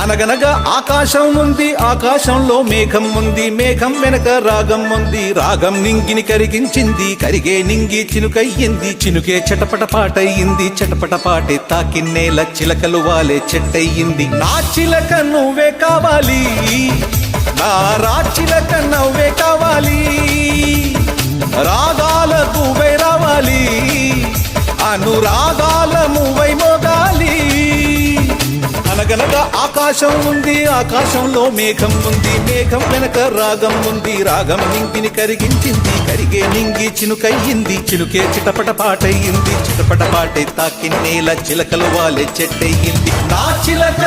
అనగనగా ఆకాశం ఉంది, ఆకాశంలో మేఘం ఉంది, మేఘం వెనక రాగం ఉంది, రాగం నింగిని కరిగించింది, కరిగే నింగి చినుకయ్యింది, చినుకే చటపట పాటయ్యింది, చటపట పాటే తాకిన్నేల చిలకలు వాలే చెట్టయ్యింది. నా చిలక నువ్వే కావాలి, నా రాచిలక నవ్వే కావాలి, రాగాల పువ్వై రావాలి, అనురాగాల మువ్వై మోగాలి. అనగనగా ఆకాశం ఉంది, ఆకాశంలో మేఘం ఉంది, మేఘం వెనక రాగం ఉంది, రాగం నింగిని కరిగించింది, కరిగే నింగి చినుకయ్యింది, చినుకే చిటపట పాటయ్యింది, చిటపట పాటే తాకిన్నేల చిలకలు వాలే చెట్టయ్యింది. నా చిలక